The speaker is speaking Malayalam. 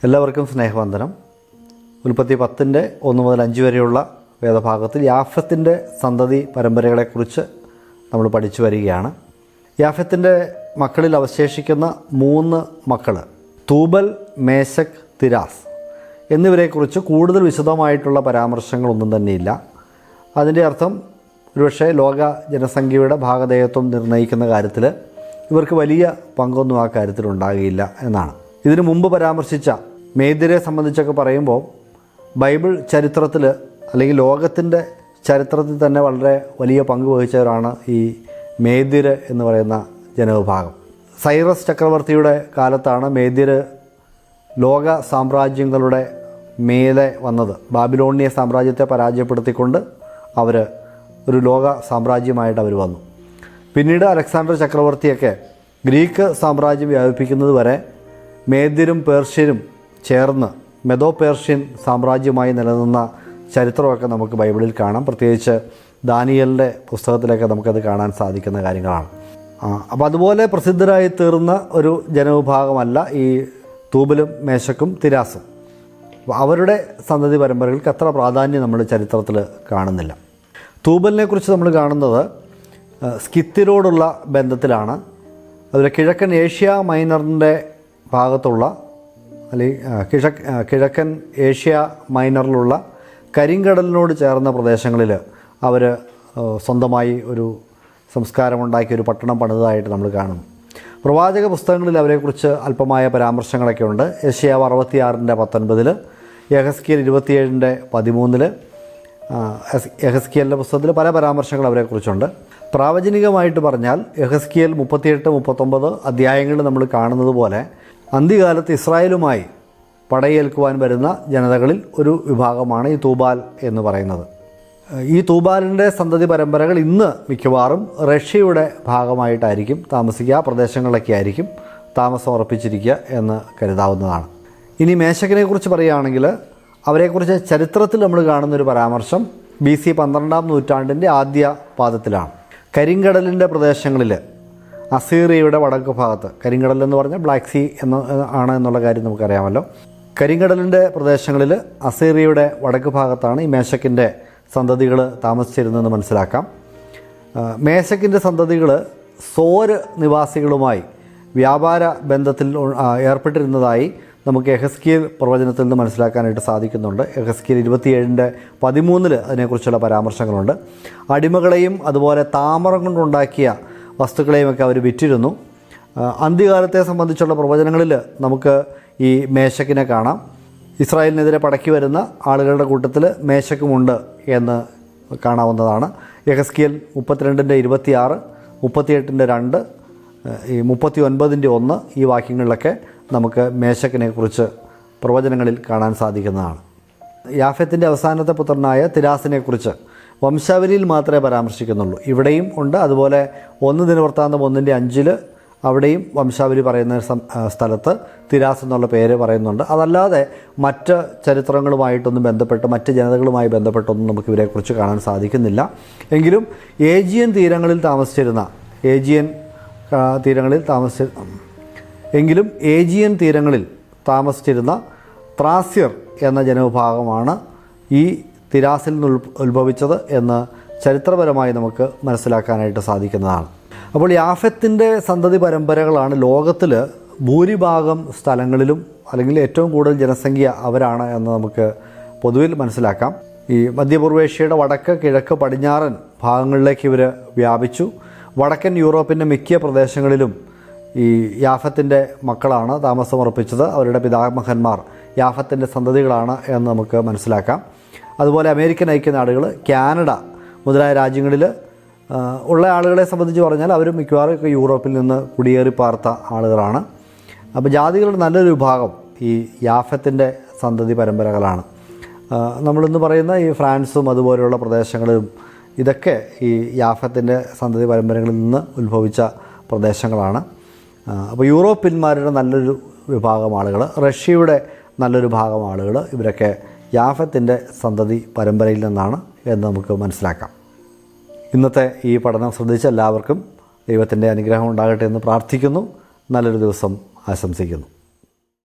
എല്ലാവർക്കും സ്നേഹവന്ദനം. ഉൽപ്പത്തി 10 1 മുതൽ 5 വരെയുള്ള വേദഭാഗത്തിൽ യാഫത്തിൻ്റെ സന്തതി പരമ്പരകളെക്കുറിച്ച് നമ്മൾ പഠിച്ചു വരികയാണ്. യാഫത്തിൻ്റെ മക്കളിൽ അവശേഷിക്കുന്ന 3 മക്കൾ തൂബൽ, മേശക്, തിരാസ് എന്നിവരെക്കുറിച്ച് കൂടുതൽ വിശദമായിട്ടുള്ള പരാമർശങ്ങളൊന്നും തന്നെയില്ല. അതിൻ്റെ അർത്ഥം ഒരുപക്ഷെ ലോക ജനസംഖ്യയുടെ ഭാഗധേയത്വം നിർണ്ണയിക്കുന്ന കാര്യത്തിൽ ഇവർക്ക് വലിയ പങ്കൊന്നും ആ കാര്യത്തിൽ ഉണ്ടാകുകയില്ല എന്നാണ്. ഇതിനു മുമ്പ് പരാമർശിച്ച മേദ്യരെ സംബന്ധിച്ചൊക്കെ പറയുമ്പോൾ ബൈബിൾ ചരിത്രത്തിൽ അല്ലെങ്കിൽ ലോകത്തിൻ്റെ ചരിത്രത്തിൽ തന്നെ വളരെ വലിയ പങ്ക് വഹിച്ചവരാണ് ഈ മേദ്യർ എന്ന് പറയുന്ന ജനവിഭാഗം. സൈറസ് ചക്രവർത്തിയുടെ കാലത്താണ് മേദ്യർ ലോക സാമ്രാജ്യങ്ങളുടെ മേലെ വന്നത്. ബാബിലോണിയ സാമ്രാജ്യത്തെ പരാജയപ്പെടുത്തിക്കൊണ്ട് അവർ ഒരു ലോക സാമ്രാജ്യമായിട്ട് അവർ വന്നു. പിന്നീട് അലക്സാണ്ടർ ചക്രവർത്തിയൊക്കെ ഗ്രീക്ക് സാമ്രാജ്യം വ്യാപിപ്പിക്കുന്നത് വരെ മേദ്യരും പേർഷ്യരും ചേർന്ന് മെദോ പേർഷ്യൻ സാമ്രാജ്യമായി നിലനിന്ന ചരിത്രമൊക്കെ നമുക്ക് ബൈബിളിൽ കാണാം. പ്രത്യേകിച്ച് ദാനിയേലിൻ്റെ പുസ്തകത്തിലൊക്കെ നമുക്കത് കാണാൻ സാധിക്കുന്ന കാര്യങ്ങളാണ്. അപ്പോൾ അതുപോലെ പ്രസിദ്ധരായി തീർന്ന ഒരു ജനവിഭാഗമല്ല ഈ തൂബലും മേശക്കും തിരാസും. അവരുടെ സന്തതി പരമ്പരകൾക്ക് അത്ര പ്രാധാന്യം നമ്മൾ ചരിത്രത്തിൽ കാണുന്നില്ല. തൂബലിനെ കുറിച്ച് നമ്മൾ കാണുന്നത് സ്കിത്തിനോടുള്ള ബന്ധത്തിലാണ്. അതുപോലെ കിഴക്കൻ ഏഷ്യ മൈനറിൻ്റെ ഭാഗത്തുള്ള അല്ലെങ്കിൽ കിഴക്കൻ ഏഷ്യ മൈനറിലുള്ള കരിങ്കടലിനോട് ചേർന്ന പ്രദേശങ്ങളിൽ അവർ സ്വന്തമായി ഒരു സംസ്കാരമുണ്ടാക്കി ഒരു പട്ടണം പണിതതായിട്ട് നമ്മൾ കാണുന്നു. പ്രവാചക പുസ്തകങ്ങളിൽ അവരെക്കുറിച്ച് അല്പമായ പരാമർശങ്ങളൊക്കെ ഉണ്ട്. യെശയ്യാവ് 66:19, യെഹെസ്കേൽ 27:13, യെഹെസ്കേലിൻ്റെ പുസ്തകത്തിൽ പല പരാമർശങ്ങൾ അവരെക്കുറിച്ചുണ്ട്. പ്രാവചനികമായിട്ട് പറഞ്ഞാൽ യെഹെസ്കേൽ 38-39 അധ്യായങ്ങളിൽ നമ്മൾ കാണുന്നത് പോലെ അന്ത്യകാലത്ത് ഇസ്രായേലുമായി പടയേൽക്കുവാൻ വരുന്ന ജനതകളിൽ ഒരു വിഭാഗമാണ് ഈ തൂബാൽ എന്ന് പറയുന്നത്. ഈ തൂബാലിൻ്റെ സന്തതി പരമ്പരകൾ ഇന്ന് മിക്കവാറും റഷ്യയുടെ ഭാഗമായിട്ടായിരിക്കും താമസിക്കുക, ആ പ്രദേശങ്ങളിലൊക്കെ ആയിരിക്കും താമസം ഉറപ്പിച്ചിരിക്കുക എന്ന് കരുതാവുന്നതാണ്. ഇനി മേശക്കിനെ കുറിച്ച് പറയുകയാണെങ്കിൽ അവരെക്കുറിച്ച് ചരിത്രത്തിൽ നമ്മൾ കാണുന്നൊരു പരാമർശം BC 12-ാം നൂറ്റാണ്ടിൻ്റെ ആദ്യ പാദത്തിലാണ്. കരിങ്കടലിൻ്റെ പ്രദേശങ്ങളിൽ അസീറിയയുടെ വടക്ക് ഭാഗത്ത്, കരിങ്കടൽ എന്ന് പറഞ്ഞാൽ ബ്ലാക്ക് സീ ആണ് എന്നുള്ള കാര്യം നമുക്കറിയാമല്ലോ. കരിങ്കടലിൻ്റെ പ്രദേശങ്ങളിൽ അസീറിയയുടെ വടക്ക് ഭാഗത്താണ് ഈ മേശക്കിൻ്റെ സന്തതികൾ താമസിച്ചിരുന്നതെന്ന് മനസ്സിലാക്കാം. മേശക്കിൻ്റെ സന്തതികൾ സോര് നിവാസികളുമായി വ്യാപാര ബന്ധത്തിൽ ഏർപ്പെട്ടിരുന്നതായി നമുക്ക് യെഹെസ്കേൽ പ്രവചനത്തിൽ നിന്ന് മനസ്സിലാക്കാനായിട്ട് സാധിക്കുന്നുണ്ട്. യെഹെസ്കേൽ 27:13 അതിനെക്കുറിച്ചുള്ള പരാമർശങ്ങളുണ്ട്. അടിമകളെയും അതുപോലെ താമരം കൊണ്ടുണ്ടാക്കിയ വസ്തുക്കളെയുമൊക്കെ അവർ വിറ്റിരുന്നു. അന്ത്യകാലത്തെ സംബന്ധിച്ചുള്ള പ്രവചനങ്ങളിൽ നമുക്ക് ഈ മേശക്കിനെ കാണാം. ഇസ്രായേലിനെതിരെ പടക്കി വരുന്ന ആളുകളുടെ കൂട്ടത്തിൽ മേശക്കുമുണ്ട് എന്ന് കാണാവുന്നതാണ്. യെഹെസ്കേൽ 32:26, 38:2, 39:1 ഈ വാക്യങ്ങളിലൊക്കെ നമുക്ക് മേശക്കിനെക്കുറിച്ച് പ്രവചനങ്ങളിൽ കാണാൻ സാധിക്കുന്നതാണ്. യാഫത്തിൻ്റെ അവസാനത്തെ പുത്രനായ തിരാസിനെക്കുറിച്ച് വംശാവലിയിൽ മാത്രമേ പരാമർശിക്കുന്നുള്ളൂ. ഇവിടെയും ഉണ്ട്. അതുപോലെ 1 ദിനവൃത്താന്തം 1:5 അവിടെയും വംശാവലി പറയുന്ന സ്ഥലത്ത് തിരാസ് എന്നുള്ള പേര് പറയുന്നുണ്ട്. അതല്ലാതെ മറ്റ് ചരിത്രങ്ങളുമായിട്ടൊന്നും ബന്ധപ്പെട്ട് മറ്റ് ജനതകളുമായി ബന്ധപ്പെട്ടൊന്നും നമുക്ക് ഇവരെക്കുറിച്ച് കാണാൻ സാധിക്കുന്നില്ല. എങ്കിലും ഏജിയൻ തീരങ്ങളിൽ താമസിച്ചിരുന്ന ത്രാസ്യർ എന്ന ജനവിഭാഗമാണ് ഈ തിരാസിൽ നിന്ന് ഉത്ഭവിച്ചത് എന്ന് ചരിത്രപരമായി നമുക്ക് മനസ്സിലാക്കാനായിട്ട് സാധിക്കുന്നതാണ്. അപ്പോൾ യാഫത്തിൻ്റെ സന്തതി പരമ്പരകളാണ് ലോകത്തിൽ ഭൂരിഭാഗം സ്ഥലങ്ങളിലും, അല്ലെങ്കിൽ ഏറ്റവും കൂടുതൽ ജനസംഖ്യ അവരാണ് എന്ന് നമുക്ക് പൊതുവിൽ മനസ്സിലാക്കാം. ഈ മധ്യപൂർവേഷ്യയുടെ വടക്ക്, കിഴക്ക്, പടിഞ്ഞാറൻ ഭാഗങ്ങളിലേക്ക് ഇവർ വ്യാപിച്ചു. വടക്കൻ യൂറോപ്പിൻ്റെ മിക്ക പ്രദേശങ്ങളിലും ഈ യാഫത്തിൻ്റെ മക്കളാണ് താമസമുറപ്പിച്ചത്. അവരുടെ പിതാമഹന്മാർ യാഫത്തിൻ്റെ സന്തതികളാണ് എന്ന് നമുക്ക് മനസ്സിലാക്കാം. അതുപോലെ അമേരിക്കൻ ഐക്യനാടുകൾ, കാനഡ മുതലായ രാജ്യങ്ങളിൽ ഉള്ള ആളുകളെ സംബന്ധിച്ച് പറഞ്ഞാൽ അവർ മിക്കവാറും യൂറോപ്പിൽ നിന്ന് കുടിയേറി പാർത്ത ആളുകളാണ്. അപ്പോൾ ജാതികളുടെ നല്ലൊരു വിഭാഗം ഈ യാഫത്തിൻ്റെ സന്തതി പരമ്പരകളാണ്. നമ്മളിന്ന് പറയുന്ന ഈ ഫ്രാൻസും അതുപോലെയുള്ള പ്രദേശങ്ങളും ഇതൊക്കെ ഈ യാഫത്തിൻ്റെ സന്തതി പരമ്പരകളിൽ നിന്ന് ഉത്ഭവിച്ച പ്രദേശങ്ങളാണ്. അപ്പോൾ യൂറോപ്യന്മാരുടെ നല്ലൊരു വിഭാഗം ആളുകൾ, റഷ്യയുടെ നല്ലൊരു ഭാഗം ആളുകൾ, ഇവരൊക്കെ യാഫത്തിൻ്റെ സന്തതി പരമ്പരയിൽ നിന്നാണ് എന്ന് നമുക്ക് മനസ്സിലാക്കാം. ഇന്നത്തെ ഈ പഠനം ശ്രദ്ധിച്ച എല്ലാവർക്കും ദൈവത്തിൻ്റെ അനുഗ്രഹം ഉണ്ടാകട്ടെ എന്ന് പ്രാർത്ഥിക്കുന്നു. നല്ലൊരു ദിവസം ആശംസിക്കുന്നു.